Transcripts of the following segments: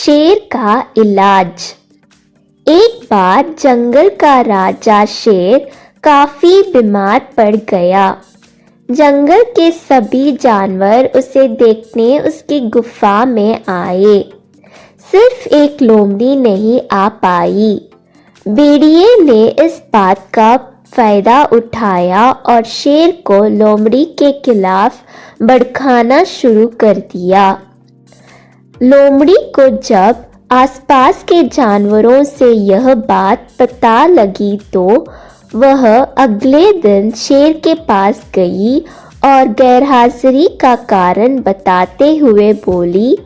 शेर का इलाज। एक बार जंगल का राजा शेर काफी बीमार पड़ गया। जंगल के सभी जानवर उसे देखने उसकी गुफा में आए। सिर्फ एक लोमड़ी नहीं आ पाई। भेड़िए ने इस बात का फायदा उठाया और शेर को लोमड़ी के खिलाफ भड़काना शुरू कर दिया। लोमड़ी को जब आसपास के जानवरों से यह बात पता लगी तो वह अगले दिन शेर के पास गई और गैरहाजिरी का कारण बताते हुए बोली,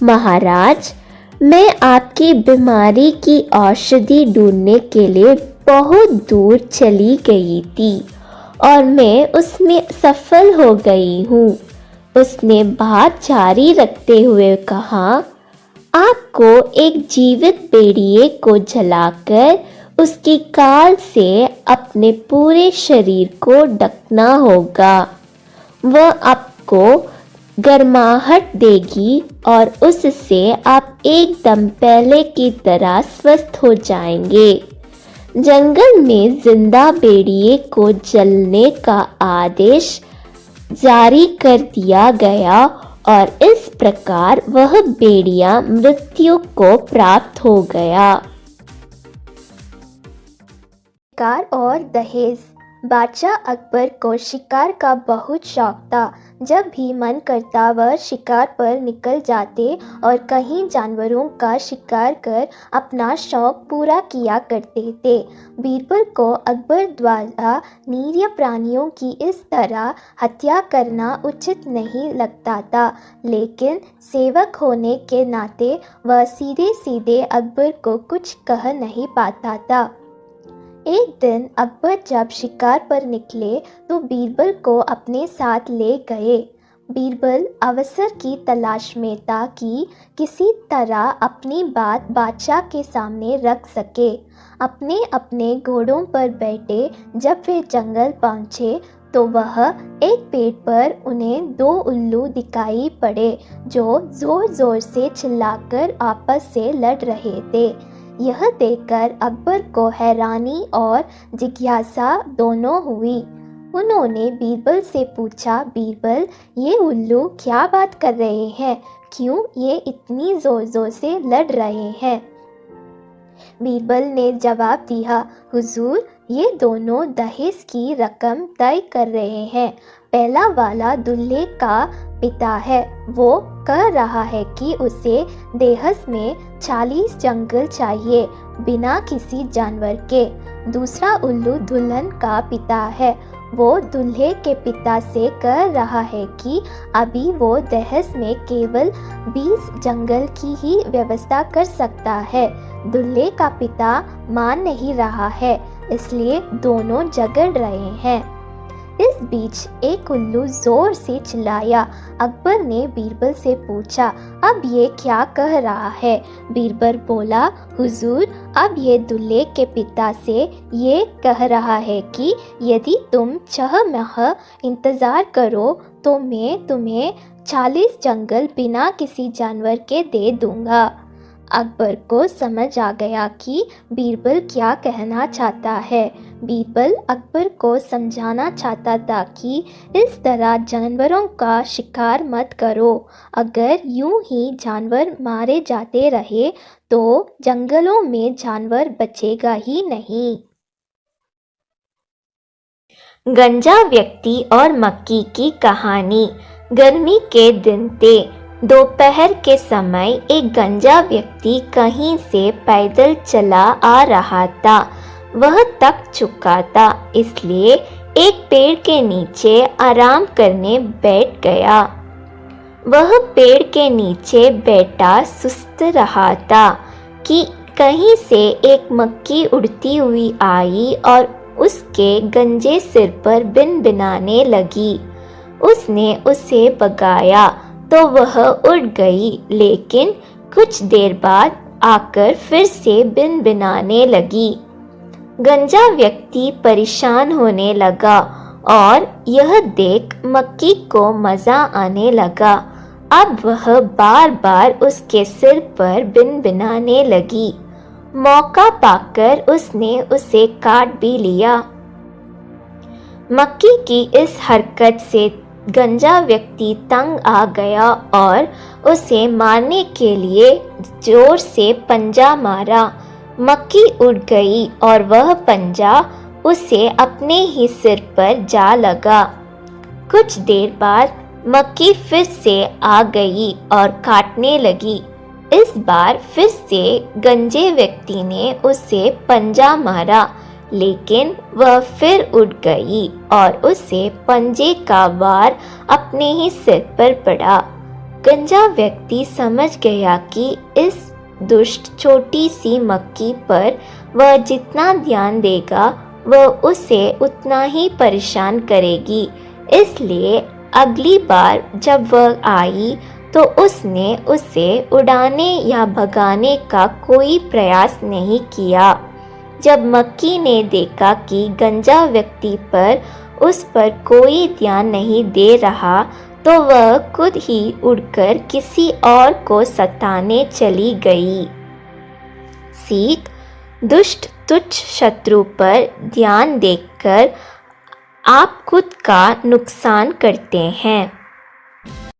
महाराज, मैं आपकी बीमारी की औषधि ढूंढने के लिए बहुत दूर चली गई थी और मैं उसमें सफल हो गई हूँ। उसने बात जारी रखते हुए कहा, आपको एक जीवित भेड़िए को जलाकर उसकी खाल से अपने पूरे शरीर को ढकना होगा। वह आपको गर्माहट देगी और उससे आप एकदम पहले की तरह स्वस्थ हो जाएंगे। जंगल में जिंदा भेड़िए को जलने का आदेश जारी कर दिया गया और इस प्रकार वह भेड़िया मृत्यु को प्राप्त हो गया। शिकार और दहेज। बादशाह अकबर को शिकार का बहुत शौक था। जब भी मन करता वह शिकार पर निकल जाते और कहीं जानवरों का शिकार कर अपना शौक पूरा किया करते थे। बीरबल को अकबर द्वारा निरीह प्राणियों की इस तरह हत्या करना उचित नहीं लगता था, लेकिन सेवक होने के नाते वह सीधे सीधे अकबर को कुछ कह नहीं पाता था। एक दिन अकबर जब शिकार पर निकले तो बीरबल को अपने साथ ले गए। बीरबल अवसर की तलाश में था कि किसी तरह अपनी बात बादशाह के सामने रख सके। अपने अपने घोड़ों पर बैठे जब वे जंगल पहुँचे तो वह एक पेड़ पर उन्हें दो उल्लू दिखाई पड़े जो जोर जोर से चिल्लाकर आपस से लड़ रहे थे। यह देखकर अकबर को हैरानी और जिज्ञासा दोनों हुई। उन्होंने बीरबल से पूछा, बीरबल, ये उल्लू क्या बात कर रहे हैं? क्यों ये इतनी जोर जोर से लड़ रहे हैं? बीरबल ने जवाब दिया, हुजूर, ये दोनों दहेज की रकम तय कर रहे हैं। पहला वाला दूल्हे का पिता है। वो कह रहा है कि उसे दहेज में 40 जंगल चाहिए बिना किसी जानवर के। दूसरा उल्लू दुल्हन का पिता है। वो दूल्हे के पिता से कह रहा है कि अभी वो दहेज में केवल 20 जंगल की ही व्यवस्था कर सकता है। दूल्हे का पिता मान नहीं रहा है, इसलिए दोनों झगड़ रहे हैं। इस बीच एक उल्लू जोर से चिल्लाया। अकबर ने बीरबल से पूछा, अब ये क्या कह रहा है? बीरबल बोला, हुजूर, अब ये दूल्हे के पिता से ये कह रहा है कि यदि तुम 6 माह इंतज़ार करो तो मैं तुम्हें 40 जंगल बिना किसी जानवर के दे दूंगा। अकबर को समझ आ गया कि बीरबल क्या कहना चाहता है। बीरबल अकबर को समझाना चाहता था कि इस तरह जानवरों का शिकार मत करो। अगर यूं ही जानवर मारे जाते रहे तो जंगलों में जानवर बचेगा ही नहीं। गंजा व्यक्ति और मक्की की कहानी। गर्मी के दिन थे। दोपहर के समय एक गंजा व्यक्ति कहीं से पैदल चला आ रहा था। वह थक चुका था, इसलिए एक पेड़ के नीचे आराम करने बैठ गया। वह पेड़ के नीचे बैठा सुस्त रहा था कि कहीं से एक मक्खी उड़ती हुई आई और उसके गंजे सिर पर भिनभिनाने लगी। उसने उसे भगाया तो वह उड़ गई, लेकिन कुछ देर बाद आकर फिर से भिनभिनाने लगी। गंजा व्यक्ति परेशान होने लगा और यह देख मक्खी को मज़ा आने लगा। अब वह बार बार उसके सिर पर बिनबिनाने लगी। मौका पाकर उसने उसे काट भी लिया। मक्खी की इस हरकत से गंजा व्यक्ति तंग आ गया और उसे मारने के लिए जोर से पंजा मारा। मक्खी उड़ गई और वह पंजा उसे अपने ही सिर पर जा लगा। कुछ देर बाद मक्खी फिर से आ गई और काटने लगी। इस बार फिर से गंजे व्यक्ति ने उसे पंजा मारा, लेकिन वह फिर उड़ गई और उसे पंजे का वार अपने ही सिर पर पड़ा। गंजा व्यक्ति समझ गया कि इस दुष्ट छोटी सी मक्खी पर वह जितना ध्यान देगा वह उसे उतना ही परेशान करेगी, इसलिए अगली बार जब वह आई तो उसने उसे उड़ाने या भगाने का कोई प्रयास नहीं किया। जब मक्खी ने देखा कि गंजा व्यक्ति पर उस पर कोई ध्यान नहीं दे रहा तो वह खुद ही उड़कर किसी और को सताने चली गई। सीख: दुष्ट तुच्छ शत्रु पर ध्यान देकर आप खुद का नुकसान करते हैं।